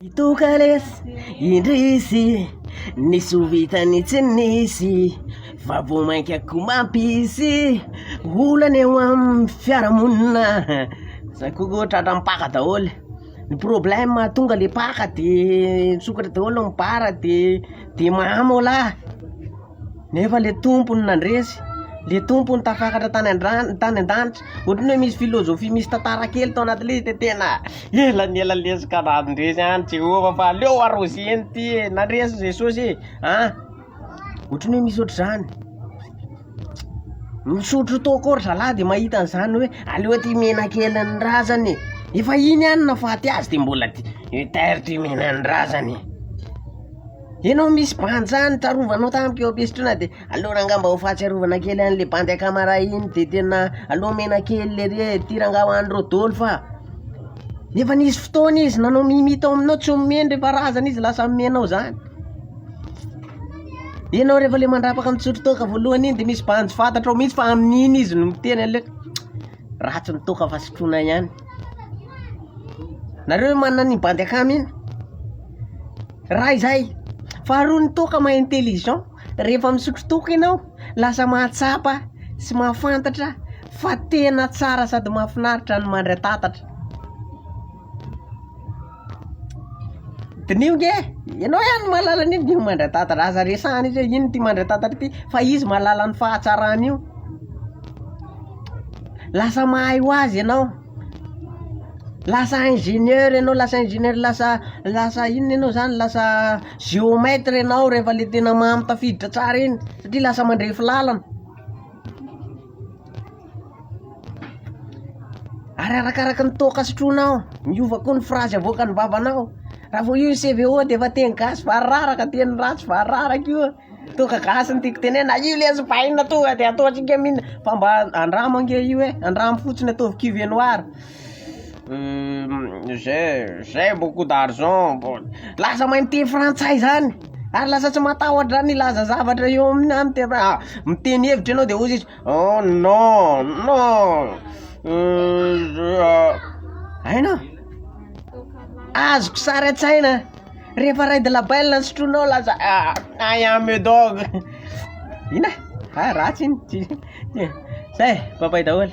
Itokales indrisy nisy ho vitany tsy nisy fa vo mainky ako mampisy olana eo amin'ny fiaramonina zay koa tratra mipaka daholy ny problème tonga le paka de sokatra daholo mibara de mamola nefa le tompony nandresy le tompony tafakatra tany an-danitra ohatrany hoe misy filôzofia misy tantara kely tao anatin'le izy de tena ela lesika nandresy any Jehova fa aleo aroseny ty nandresy Jesosy ohatrany hoe misy ohatr'izany misotro tao akory zalahy de mahita an'izany hoe aleo ty menakeliny razany efa iny any nafaty azy de mbola taire ty menany razany enao misy bandy zany tarovanao tamiko eo ampiasitrana de aleo rangamba ho fahatsiarovana kely an'le bandy akamara iny de tena aleo mena kely le re ty rangao andro dôly fa nefa nisy fotoana izy nanao mimita aminao tsy omeny rehefa razana izy lasa menao zany enao rehefa le mandrapaka mitsotro toka voalohany iny de misy bandy fantatrao mihitsy fa amin'iny izy no miteny aleo ratsy ny toka fa sotrona ihany nareo manana ny bandy akamy iny raha izay faharoa ny toka ma intelligent rehefa misotro toka ianao lasa mahatsapa sy mahafantatra fa tena tsara sady mahafinaritra ny mandra-tatatra dinio nge ianao ihany mahalala an'io mandra-tatatra aza resahana izy hoe ino ty mandra-tatatra ty fa izy mahalala ny fahatsarana io lasa mahay ho azy ianao lasa ingénieur ianao lasa ingénieur lasa inona ianao zany lasa géomètre ianao rehefa le tena mamy tafiditra tsara iny satria lasa mandrefy lalana ary arakaraky ny toka sotronao miova koa ny phrase avoaka ny vavanao raha vo io CVO de efa teny gasy fa raraka teny ratsy fa raraka io toka gasy ny tiako tenena io le azopaina tonga de ataotsika mihina fa mba andramo ange io hoe andramo fotsiny ataovy cuve noir j'ai beaucoup d'argent lasa mahay miteny frantsay zany ary lasa tsy matahotra zany ilaza zavatra eo amin'ny any miteny hevitra ianao de ozy izy oh non hainao azoko sary an-tsaina rehefa ray de la belle sotronao lasa aya medog ina ratsy iny zay papay daholo